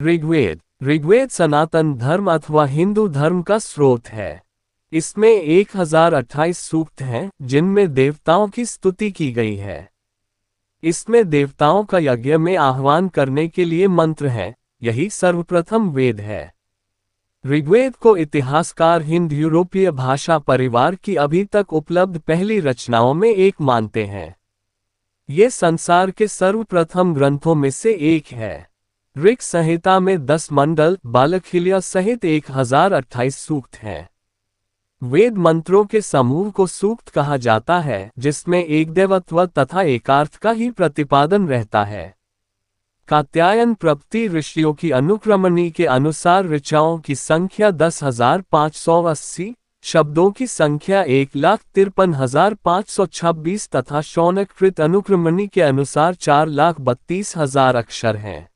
ऋग्वेद। ऋग्वेद सनातन धर्म अथवा हिंदू धर्म का स्रोत है। इसमें 1028 सूक्त हैं जिनमें देवताओं की स्तुति की गई है। इसमें देवताओं का यज्ञ में आह्वान करने के लिए मंत्र हैं। यही सर्वप्रथम वेद है। ऋग्वेद को इतिहासकार हिंद यूरोपीय भाषा परिवार की अभी तक उपलब्ध पहली रचनाओं में एक मानते हैं। ये संसार के सर्वप्रथम ग्रंथों में से एक है। ऋग संहिता में 10 मंडल बालखिल्य सहित 1028 सूक्त हैं। वेद मंत्रों के समूह को सूक्त कहा जाता है जिसमें एक देवत्व तथा एकार्थ का ही प्रतिपादन रहता है। कात्यायन प्रपति ऋषियों की अनुक्रमणी के अनुसार ऋचाओं की संख्या 10,580, शब्दों की संख्या 1,53,526 तथा शौनक कृत अनुक्रमणी के अनुसार 4,32,000 अक्षर हैं।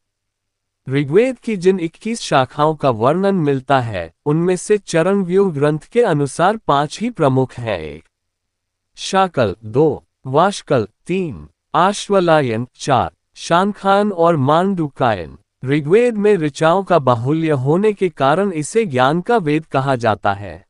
ऋग्वेद की जिन 21 शाखाओं का वर्णन मिलता है उनमें से चरणव्यूह ग्रंथ के अनुसार 5 ही प्रमुख हैं। 1 शाकल, 2 वाशकल, 3 आश्वलायन, 4 शांखायन और मांडूकायन। ऋग्वेद में ऋचाओं का बाहुल्य होने के कारण इसे ज्ञान का वेद कहा जाता है।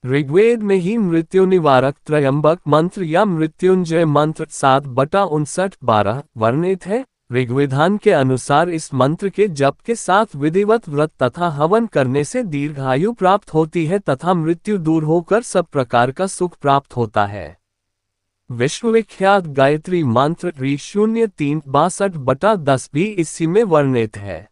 ऋग्वेद में ही मृत्यु निवारक त्रयंबक मंत्र या मृत्युंजय मंत्र 7/59-12 वर्णित है। ऋग्वेदान के अनुसार इस मंत्र के जप के साथ विधिवत व्रत तथा हवन करने से दीर्घायु प्राप्त होती है तथा मृत्यु दूर होकर सब प्रकार का सुख प्राप्त होता है। विश्वविख्यात गायत्री मंत्र ऋ0362/10 भी इसी में वर्णित है।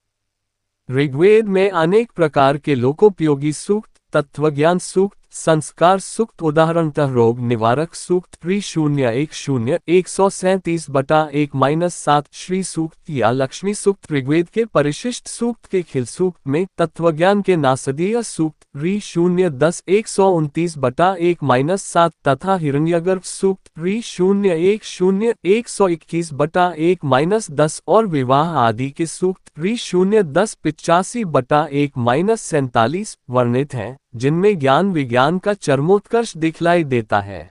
ऋग्वेद में अनेक प्रकार के लोकोपयोगी सूक्त, तत्वज्ञान सूक्त, संस्कार सूक्त, उदाहरणतः रोग निवारक सूक्त ऋ010-137/1-7 श्री सूक्त या लक्ष्मी सूक्त। ऋग्वेद के परिशिष्ट सूक्त के खिल सूक्त में तत्वज्ञान के नासदीय सूक्त ऋ010-129/1-7 तथा हिरण्यगर्भ सूक्त ऋ010-121/1-10 और विवाह आदि के सूक्त ऋ010-85/1-47 वर्णित हैं जिनमें ज्ञान विज्ञान का चरमोत्कर्ष दिखलाई देता है।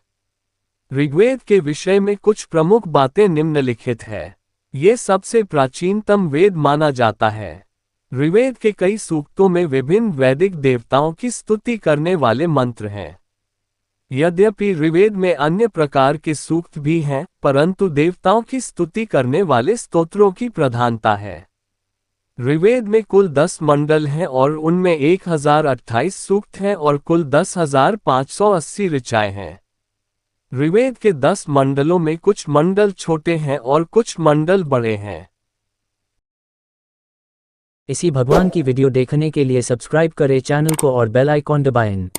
ऋग्वेद के विषय में कुछ प्रमुख बातें निम्नलिखित है। ये सबसे प्राचीनतम वेद माना जाता है। ऋग्वेद के कई सूक्तों में विभिन्न वैदिक देवताओं की स्तुति करने वाले मंत्र हैं। यद्यपि ऋग्वेद में अन्य प्रकार के सूक्त भी हैं, परंतु देवताओं की स्तुति करने वाले स्तोत्रों की प्रधानता है। ऋग्वेद में कुल 10 मंडल हैं और उनमें 1028 सूक्त हैं और कुल 10,580 ऋचाएं हैं। ऋग्वेद के 10 मंडलों में कुछ मंडल छोटे हैं और कुछ मंडल बड़े हैं। इसी भगवान की वीडियो देखने के लिए सब्सक्राइब करें चैनल को और बेल आइकॉन दबाएं।